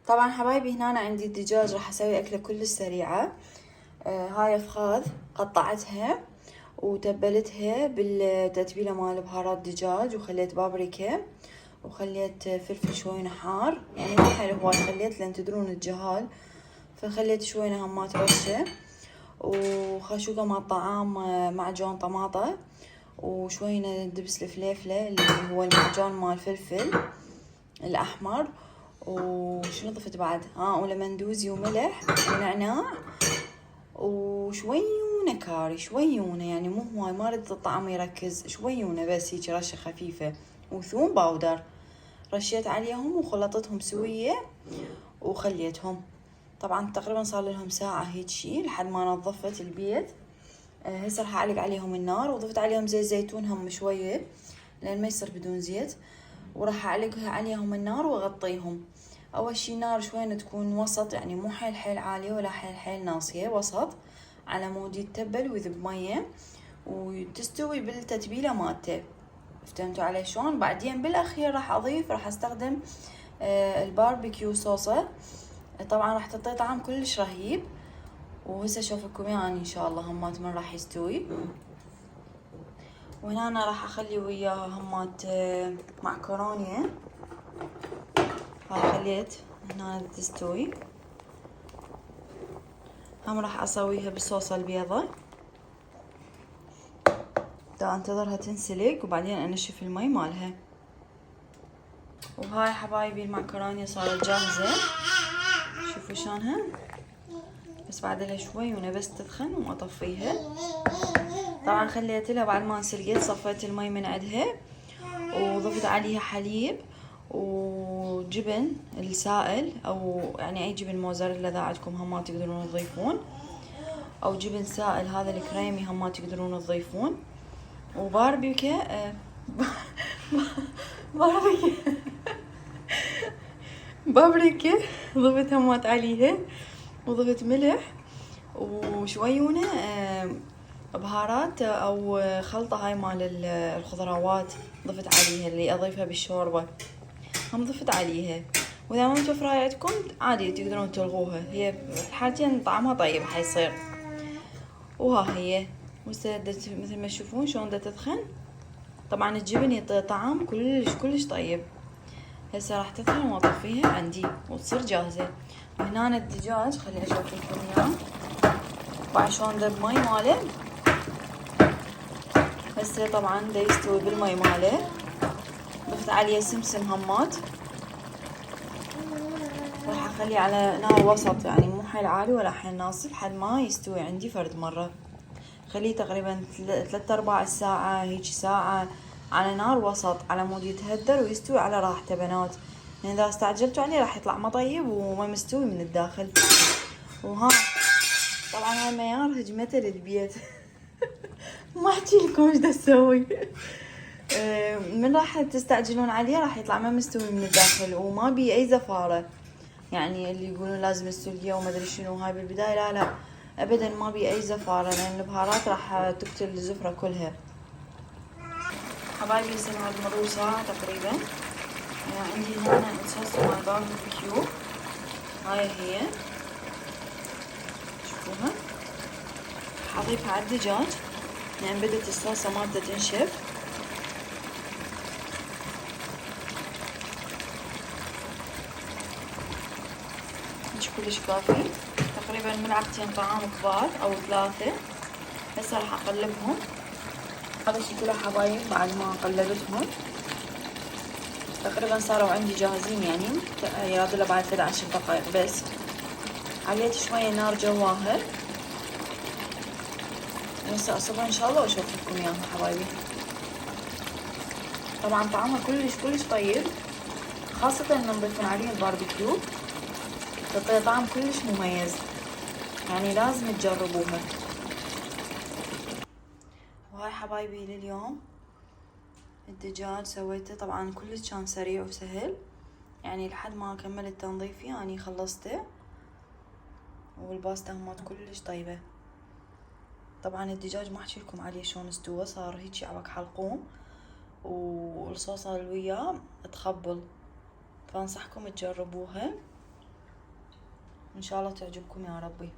طبعا حبايبي هنا عندي الدجاج، راح اسوي اكله كلش سريعه. هاي افخاذ قطعتها وتبلتها بالتتبيله مال بهارات دجاج، وخليت بابريكا وخليت فلفل شوية حار، يعني مو حلو هواي، خليت لان تدرون الجهال، فخليت شوية همات رشة، وخشوقة مال طعام معجون طماطة، وشوية دبس الفليفلة اللي هو المعجون مال الفلفل الأحمر، وشنو ضفت بعد؟ ولمندوزي وملح ونعناع وشويونة كاري، شويونة يعني مو هواي، ما اريد الطعم يركز، شويونة بس هيك رشة خفيفة، وثوم باودر رشيت عليهم وخلطتهم سوية وخليتهم. طبعا تقريبا صار لهم ساعة هيك شي لحد ما نظفت البيت. هسه راح اعلق عليهم النار، وضفت عليهم زيت زيتون هم شوية لان ما يصير بدون زيت، وراح اعلقها عليهم النار واغطيهم. اول شي نار شوية تكون وسط، يعني مو حيل حيل عالية ولا حيل حيل ناصية، وسط على مود يتبل ويذب مية وتستوي بالتتبيلة مالته. فهمتوا علي شلون؟ بعدين بالاخير راح استخدم الباربيكيو صوصة، طبعا راح تعطي طعم كلش رهيب. وهسه اشوفكم يعني ان شاء الله همات من راح يستوي. وهنا أنا راح اخلي وياها همات معكرونية، هاي خليت هنا تستوي، هم راح اسويها بالصوصة البيضة، دا انتظرها تنسلق وبعدين انشف المي مالها. وهاي حبايبي المعكرونية صارت جاهزة، شوفوا شلونها، بس بعد لها شوي وانا بس تدخن واطفيها. طبعا خليت لها بعد ما انسلقت صفيت المي من عندها، وضفت عليها حليب وجبن السائل، او يعني اي جبن موزاريلا اذا عندكم هم ما تقدرون تضيفون، او جبن سائل هذا الكريمي هم ما تقدرون تضيفون. وباربيكا باربيكا بابريكا ضفت همات عليها، وضفت ملح وشويونة بهارات او خلطة هاي مال الخضروات ضفت عليها، اللي اضيفها بالشوربة هم ضفت عليها. واذا ما متوفرة عندكم عادي تقدرون تلغوها، هي حالتين طعمها طيب حيصير. وها هي مثل ما تشوفون شلون دا تدخن، طبعا الجبن يعطي طعم كلش كلش طيب. هسه راح تدخن واطفيها عندي وتصير جاهزة. وهنا الدجاج خلي اشوف لكم اياه بعد شلون ذب مي ماله. هسه طبعا دا يستوي بالمي ماله، ضفت عليه سمسم همات، راح اخليه على نار وسط، يعني مو حيل عالي ولا حيل ناصي، لحد ما يستوي عندي فرد مرة. خليه تقريبا 3/4 ساعة هيك ساعة على نار وسط على مود يتهدر ويستوي على راحته بنات، يعني اذا استعجلتوا عليه راح يطلع ما طيب وما مستوي من الداخل. وها طبعا هاي ميار هجمته للبيت ما احكي لكم ايش دا اسوي. من راح تستعجلون عليه راح يطلع ما مستوي من الداخل وما بي اي زفارة، يعني اللي يقولون لازم السلقية وما ادري شنو هاي بالبداية، لا لا ابدا ما بي اي زفارة، لان البهارات راح تقتل الزفرة كلها. حبايبي هسه بعد مرور ساعة تقريبا. عندي هنا الصوص مال باربيكيو، هاي هي شوفوها، حاضيفها على الدجاج لان بدت الصلصة مالته تنشف. مش كلش كافي، تقريبا ملعقتين طعام كبار او 3. هسه راح اقلبهم. هذا شكلها حبايب بعد ما قلبتهم تقريبا صاروا عندي جاهزين، يعني يرادوا بعد 11 دقائق بس. عليت شوية نار جواها، هسه اصبها ان شاء الله واشوف لكم اياها حبايبي. طبعا طعمها كلش كلش طيب، خاصة لما نضيفون عليه الباربيكيو تعطي طعم كلش مميز، يعني لازم تجربوها. وهاي حبايبي لليوم الدجاج سويته، طبعا كلش كان سريع وسهل، يعني لحد ما كملت تنظيفي يعني خلصته. والباستا همات كلش طيبة. طبعا الدجاج ما احكي لكم عليه شلون استوى، صار هيجي عبك حلقوم، والصوصة اللي وياه تخبل، فانصحكم تجربوها. إن شاء الله تعجبكم يا ربي.